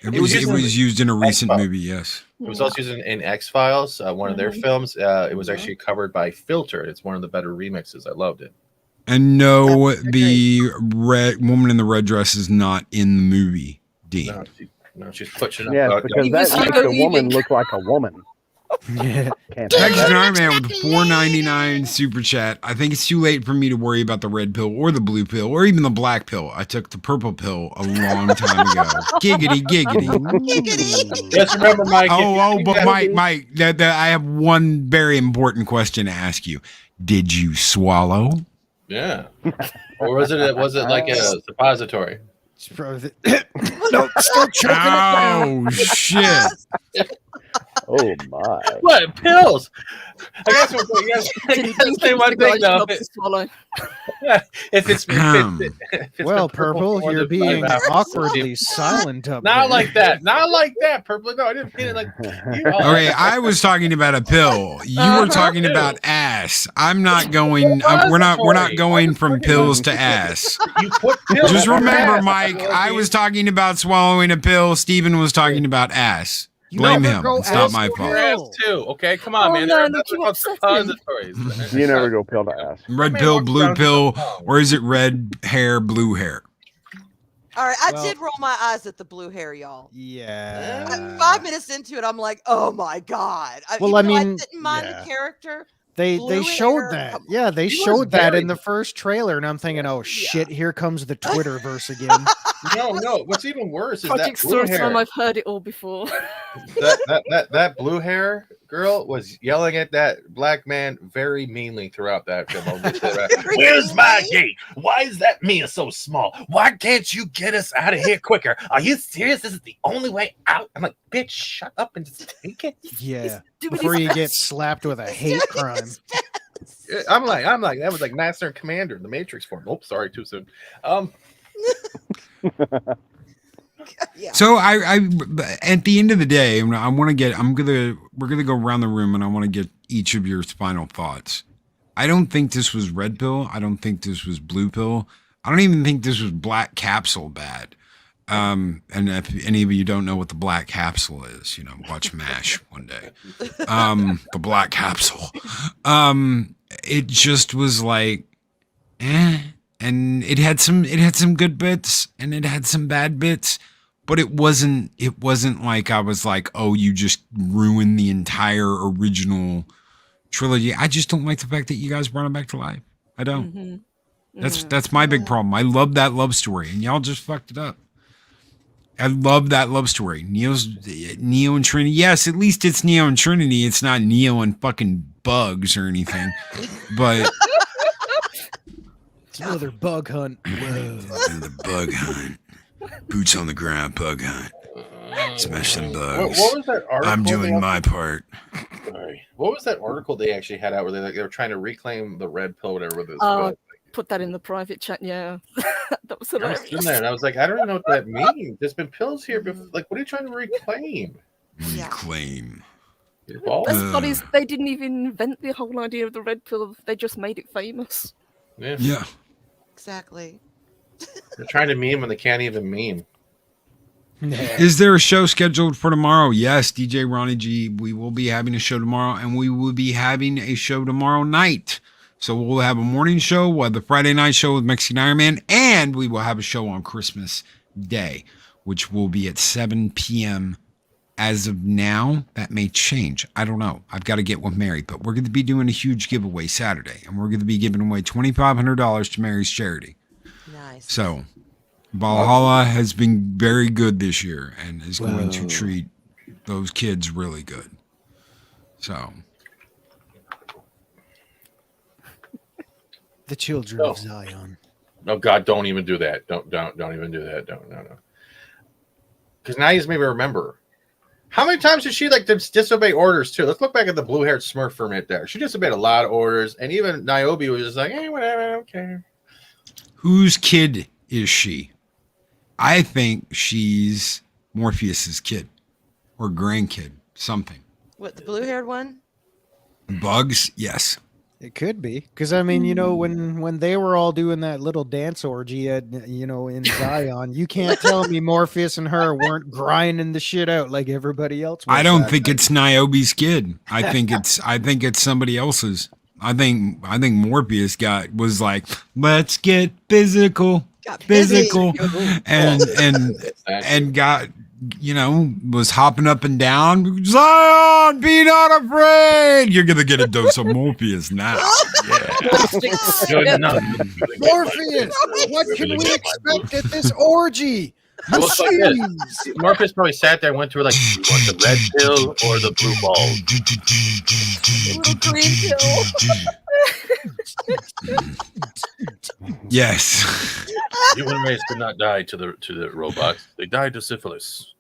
It was used in a recent X-Files. movie. Yes. It was also used in X-Files, one of their films. It was actually covered by Filter. It's one of the better remixes. I loved it. And no, the red woman in the red dress is not in the movie. Dean. No, she's pushing up. Yes, because that makes a woman look like a woman. Yeah. Can't have Mexican that. Iron Man with the $4.99 super chat. I think it's too late for me to worry about the red pill or the blue pill or even the black pill. I took the purple pill a long time ago. Giggity, giggity. Just remember, Mike. But Mike, I have one very important question to ask you. Did you swallow? Yeah. Or was it like a suppository? No, still choking it down. Oh shit! Oh my! What pills? I guess you gotta say one thing though. If it's Well, Purple, you're being awkwardly silent up Not there. like that. Not like that, Purple. No, I didn't mean it like you. Okay, I was talking about a pill. You were talking about ass. I'm not going. We're not going from pills to ass. You put pills. Just in remember, ass. Mike. I was talking about swallowing a pill. Steven was talking about ass. Blame him. It's not my fault. Ass too. Okay, come on, man. no, That's look, what you suppositories. You never go pill to ass. Red pill, blue pill, or is it red hair, blue hair? All right, I Well- did roll my eyes at the blue hair, y'all. Yeah. 5 minutes into it, I'm like, oh my god. Well, Even I though mean, didn't mind yeah. the character. They Blue showed hair, that. come Yeah, they He was showed that very- in the first trailer, and I'm thinking, oh shit, here comes the Twitterverse again. No. What's even worse is Project that blue Storytime, hair. I've heard it all before. That blue hair girl was yelling at that black man very meanly throughout that film. I'll get to that. Where's my gate? Why is that Mia so small? Why can't you get us out of here quicker? Are you serious? This is the only way out. I'm like, bitch, shut up and just take it. Yeah, doing before his you get best. slapped with a hate crime. I'm like, that was like Master and Commander in the Matrix form. Oh, sorry, too soon. Yeah. So I at the end of the day, we're gonna go around the room and I want to get each of your final thoughts. I don't think this was red pill. I don't think this was blue pill. I don't even think this was black capsule bad. And if any of you don't know what the black capsule is, watch MASH one day. The black capsule. It just was like, and it had some good bits and it had some bad bits, but it wasn't like I was like, oh, you just ruined the entire original trilogy. I just don't like the fact that you guys brought it back to life. I don't. That's my big problem. I love that love story and y'all just fucked it up. I love that love story. Neo and Trinity. Yes, at least it's Neo and Trinity. It's not Neo and fucking bugs or anything. But It's another bug hunt. the bug hunt. Boots on the ground, bug hunt. Smash some bugs. What was that article? I'm doing my part. Sorry. What was that article they actually had out where they were trying to reclaim the red pill, whatever, with this book? Put that in the private chat. Yeah, that was I was hilarious. in there and I was like, I don't know what that means. There's been pills here before. Like, what are you trying to reclaim? Reclaim. Best part is they didn't even invent the whole idea of the red pill. They just made it famous. Yeah. Exactly. They're trying to meme when they can't even meme. Is there a show scheduled for tomorrow? Yes, DJ Ronnie G. We will be having a show tomorrow, and we will be having a show tomorrow night. So we'll have a morning show, we'll have the Friday night show with Mexican Iron Man, and we will have a show on Christmas Day, which will be at 7 p.m. As of now, that may change. I don't know. I've got to get with Mary, but we're going to be doing a huge giveaway Saturday, and we're going to be giving away $2,500 to Mary's charity. Nice. So Valhalla has been very good this year and is going to treat those kids really good. So The children of Zion. No, God, don't even do that. Don't even do that. No. Because now you just made me remember. How many times did she disobey orders too? Let's look back at the blue-haired Smurf for a minute there. She disobeyed a lot of orders, and even Niobe was just like, hey, whatever, I don't care. whose kid is she? I think she's Morpheus's kid or grandkid, something. What, the blue-haired one? Bugs, yes. It could be, because I mean, when they were all doing that little dance orgy at, in Zion, you can't tell me Morpheus and her weren't grinding the shit out like everybody else was. I don't think it's Niobe's kid. I think it's somebody else's. I think Morpheus was like, let's get physical, and got, was hopping up and down. Zion, be not afraid. You're gonna get a dose of Morpheus now. Morpheus, what can we expect at this orgy? Well, it's like this. Morpheus probably sat there and went through like, you want the red pill or the blue ball? Yes. Human race did not die to the robots. They died to syphilis.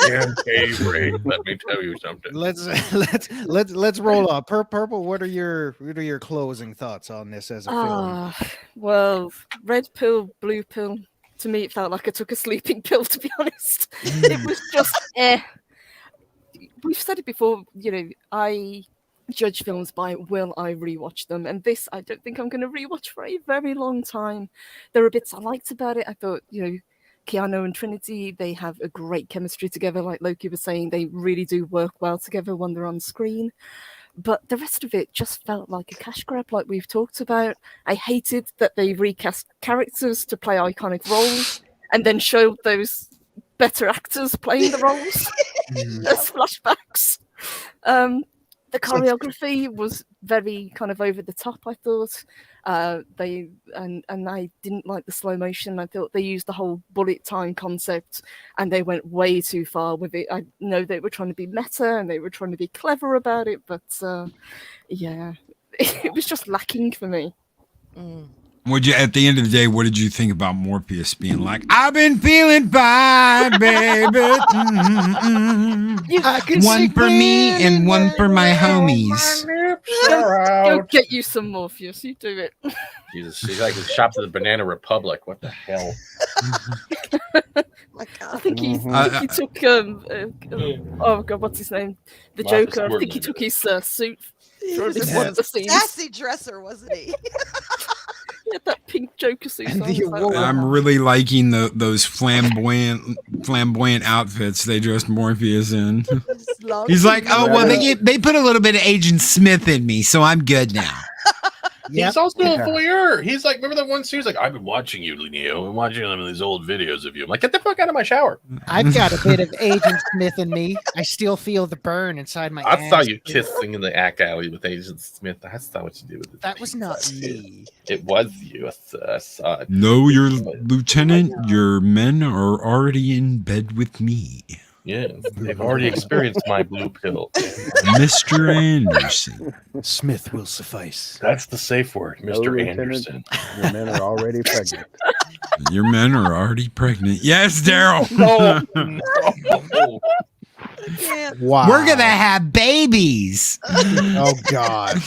And Ray, let me tell you something. Let's roll up. Purple, what are your closing thoughts on this as a film? Well, red pill, blue pill. To me, it felt like I took a sleeping pill, to be honest. It was just, We've said it before, I judge films by will I rewatch them. And this, I don't think I'm going to rewatch for a very long time. There are bits I liked about it. I thought, Keanu and Trinity, they have a great chemistry together. Like Loki was saying, they really do work well together when they're on screen. But the rest of it just felt like a cash grab, like we've talked about. I hated that they recast characters to play iconic roles, and then showed those better actors playing the roles as flashbacks. The choreography was very kind of over the top, I thought. I didn't like the slow motion. I thought they used the whole bullet time concept and they went way too far with it. I know they were trying to be meta and they were trying to be clever about it, but yeah, it was just lacking for me. At the end of the day, what did you think about Morpheus being like, I've been feeling fine, baby. One for me and one for my homies. Go get you some Morpheus. You do it. Jesus, she's like the shops at the Banana Republic. What the hell? My God. I think he took oh God, what's his name? The Joker. I think he took his suit for one of the scenes. Sassy dresser, wasn't he? He had that pink Joker suit. I'm really liking those flamboyant outfits they dressed Morpheus in. He's like, oh well, they put a little bit of Agent Smith in me, so I'm good now. He's also a voyeur. He's like, remember that one scene? He's like, I've been watching you, Neo. I've been watching them in these old videos of you. I'm like, get the fuck out of my shower. I've got a bit of Agent Smith in me. I still feel the burn inside my ass. I saw you kissing in the act alley with Agent Smith. That's not what you did with it. That was not me. It was you. I saw it. No, your lieutenant, your men are already in bed with me. Yes, they've already experienced my blue pill. Mr. Anderson. Smith will suffice. That's the safe word, Mr. Anderson. Your men are already pregnant. Your men are already pregnant. Yes, Daryl. No. Wow. We're going to have babies. Oh, God.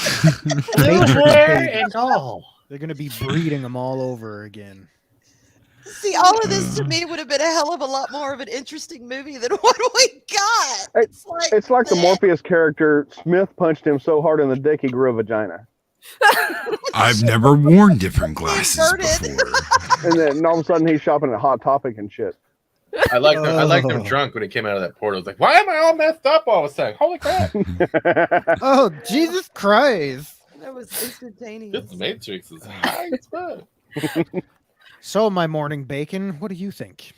And all. They're going to be breeding them all over again. See, all of this to me would have been a hell of a lot more of an interesting movie than what we got. It's like the Morpheus character. Smith punched him so hard in the dick he grew a vagina. I've never worn different glasses before. And then all of a sudden he's shopping at Hot Topic and shit. I like them drunk when it came out of that portal. It's like, why am I all messed up all of a sudden? Holy crap! Oh, Jesus Christ! That was instantaneous. This Matrix is high as fuck. So, my morning bacon, what do you think?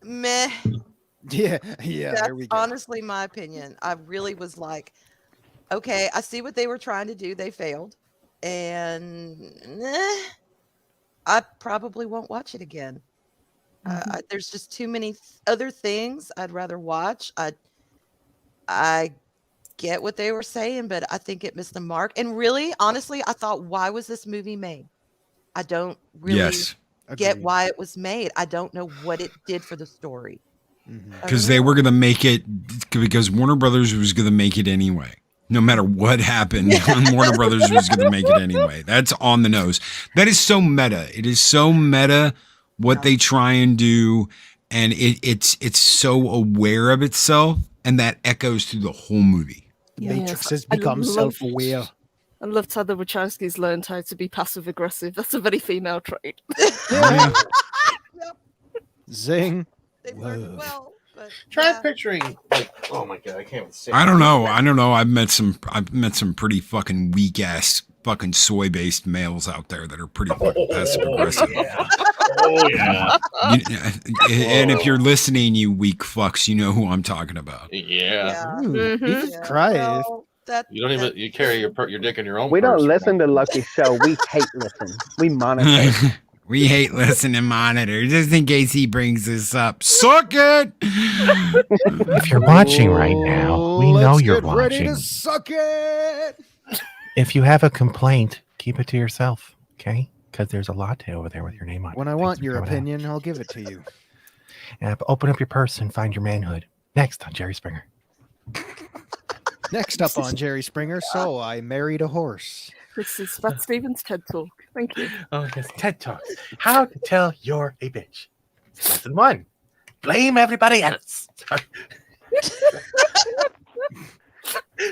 Meh. Yeah. That's there we go. honestly my opinion. I really was like, okay, I see what they were trying to do. They failed, and I probably won't watch it again. There's just too many other things I'd rather watch. I get what they were saying, but I think it missed the mark. And really, honestly, I thought, why was this movie made? I don't really get why it was made. I don't know what it did for the story. Because they were going to make it, because Warner Brothers was going to make it anyway. No matter what happened, Warner Brothers was going to make it anyway. That's on the nose. That is so meta. It is so meta what they try and do, and it's so aware of itself, and that echoes through the whole movie. The Matrix has become self-aware. I loved how the Wachowskis learned how to be passive-aggressive. That's a very female trait. Yeah. Zing. They learned well. But, Try picturing, like, oh my god, I can't say. I don't know. I've met some pretty fucking weak ass fucking soy based males out there that are pretty fucking passive aggressive. Oh yeah. And if you're listening, you weak fucks, you know who I'm talking about. Yeah. Jesus Christ. Well, You carry your dick in your own. We don't purse. listen to Lucky Show. We hate listen. We monitor. We hate listen and monitor. Just in case he brings this up. Suck it! If you're watching right now, we know you're watching. Ready to suck it! If you have a complaint, keep it to yourself, okay? Because there's a latte over there with your name on it. When I want your opinion, I'll give it to you. Open up your purse and find your manhood. Next on Jerry Springer. Next up on Jerry Springer, so I married a horse. This is Fat Stevens' TED Talk. Thank you. Oh, yes, TED Talk. How to tell you're a bitch. Lesson 1. Blame everybody else.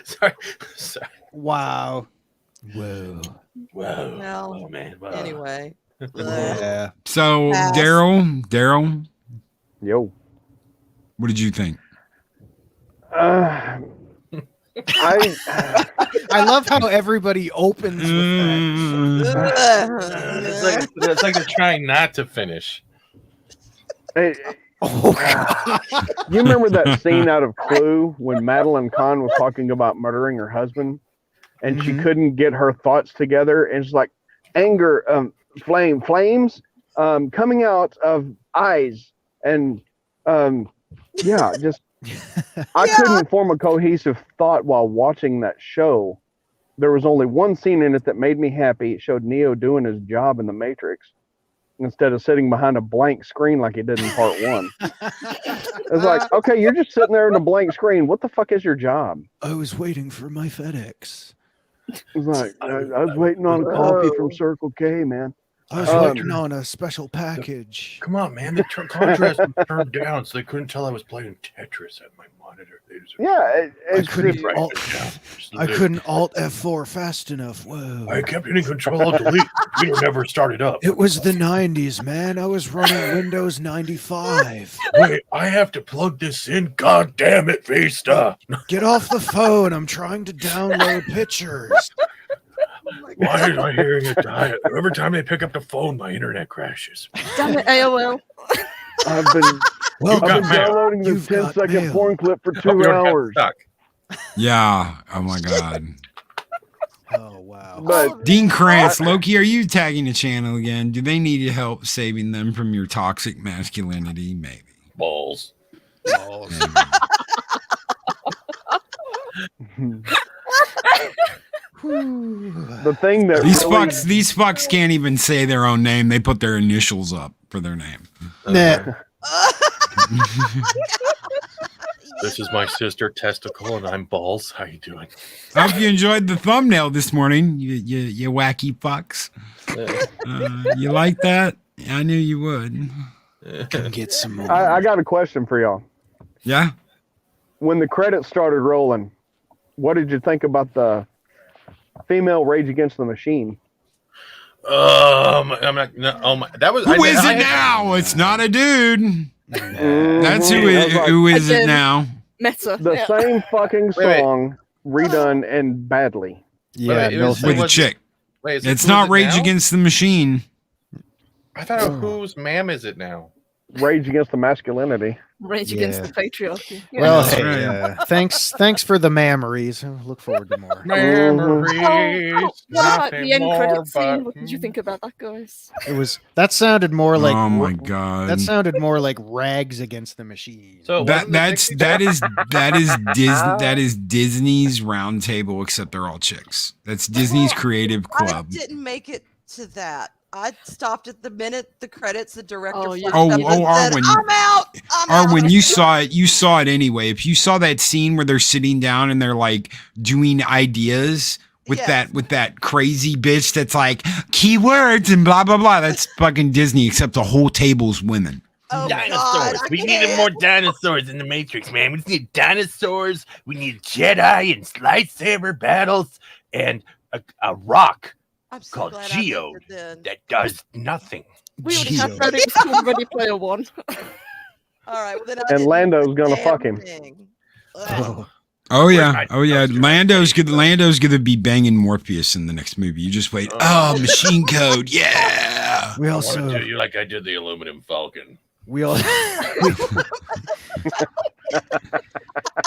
Sorry. Wow. Whoa. Whoa. Well, oh man. Wow. anyway. Yeah. So, Pass. Daryl, Yo. what did you think? I love how everybody opens with that. It's like they're trying not to finish. Hey, Oh, you remember that scene out of Clue when Madeline Kahn was talking about murdering her husband, and she couldn't get her thoughts together, and it's like anger, flames, coming out of eyes, and just I couldn't form a cohesive thought while watching that show. There was only one scene in it that made me happy. It showed Neo doing his job in the Matrix instead of sitting behind a blank screen like he did in part one. It's like, okay, you're just sitting there in a blank screen. What the fuck is your job? I was waiting for my FedEx. It's like, I was waiting on a coffee from Circle K, man. I was waiting on a special package. Come on, man. The contrast was turned down, so they couldn't tell I was playing Tetris at my monitor. Yeah, I couldn't Alt F4 fast enough. Whoa. I kept hitting Control Delete. The computer never started up. It was the 90s, man. I was running Windows 95. Wait, I have to plug this in. God damn it, Vista. Get off the phone. I'm trying to download pictures. Why am I hearing a diet? Every time they pick up the phone, my internet crashes. Damn it, AOL. I've been downloading this 10-second porn clip for 2 hours. Yeah. Oh my God. Oh wow. But Dean Krantz, Loki, are you tagging the channel again? Do they need your help saving them from your toxic masculinity? Maybe. Balls. the thing that these fucks can't even say their own name. They put their initials up for their name. Nah. This is my sister Testicle, and I'm Balls. How you doing? I hope you enjoyed the thumbnail this morning. You wacky fucks. You like that? I knew you would. Come get some more. I got a question for y'all. Yeah. When the credits started rolling, what did you think about the female Rage Against the Machine? I'm not. No, oh my, that was. Who is it now? It's not a dude. That's who is it now? Meta. The same fucking song redone and badly. Yeah, with a chick. Wait, it's not Rage Against the Machine. I thought whose ma'am is it now? Rage Against the Masculinity. Rage Against the Patriarchy. Yeah. Well, hey, thanks for the memories. Look forward to more. Memories. What about the end credit scene? What did you think about that, guys? That sounded more like. Oh my God. That sounded more like Rags Against the Machine. So that is Disney's round table, except they're all chicks. That's Disney's creative club. I didn't make it to that. I stopped at the minute the credits, the director. Arwyn. I'm out. Arwyn, you saw it. You saw it anyway. If you saw that scene where they're sitting down and they're like doing ideas with that crazy bitch that's like keywords and blah blah blah. That's fucking Disney, except the whole table's women. Oh, Dinosaurs. We needed more dinosaurs in the Matrix, man. We just need dinosaurs. We need Jedi and lightsaber battles and a rock called Geo that does nothing. We already have that in Ready Player One. All right. Well, then and Lando's gonna fuck him. Oh yeah. Lando's gonna be banging Morpheus in the next movie. You just wait. Oh, machine code. Yeah. We also do you like I did the Aluminum Falcon. We all.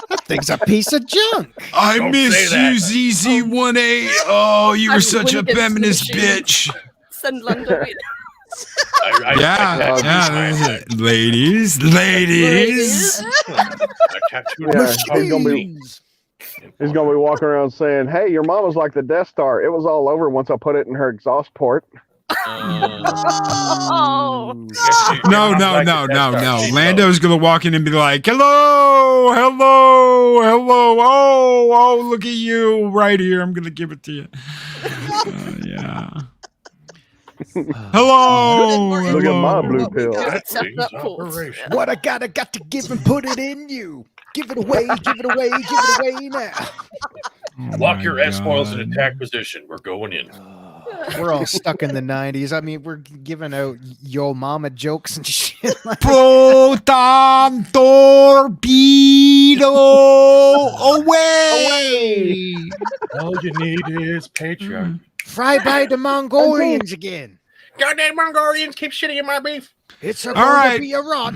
That thing's a piece of junk. I miss you, ZZ1A. Oh, you were such a feminist bitch. Send Lando in. Yeah. Ladies. He's gonna be walking around saying, "Hey, your mom was like the Death Star. It was all over once I put it in her exhaust port." Oh, No. Lando's gonna walk in and be like, hello. Oh, look at you right here. I'm gonna give it to you. Yeah. Hello. Look at my blue pill. What I got to give and put it in you. Give it away now. Lock your S-foils in attack position. We're going in. We're all stuck in the 90s. I mean, we're giving out yo mama jokes and shit. Proton torpedo away. All you need is patriarchy. Fry by the Mongolians again. Goddamn Mongolians keep shitting in my beef. It's All right. be a rot.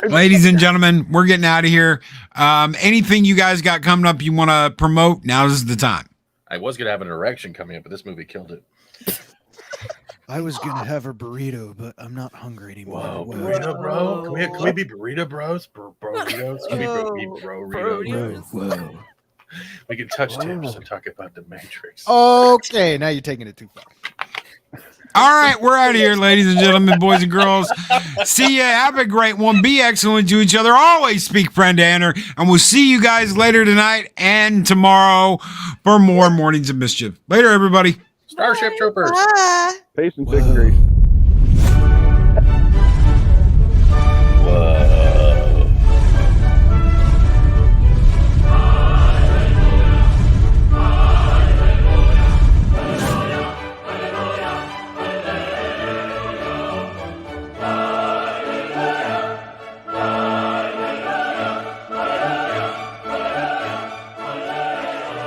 Ladies and gentlemen, we're getting out of here. Anything you guys got coming up you want to promote? Now is the time. I was gonna have an erection coming up, but this movie killed it. I was gonna have a burrito, but I'm not hungry anymore. Whoa, burrito bro? Can we be burrito bros? Burritos? Can we be burritos? Whoa. We can touch tips and talk about the Matrix. Okay, now you're taking it too far. All right, we're out of here, ladies and gentlemen, boys and girls. See ya. Have a great one. Be excellent to each other. Always speak friend to enter. And we'll see you guys later tonight and tomorrow for more Mornings of Mischief. Later, everybody. Starship Troopers. Bye. Pace and 6 degrees.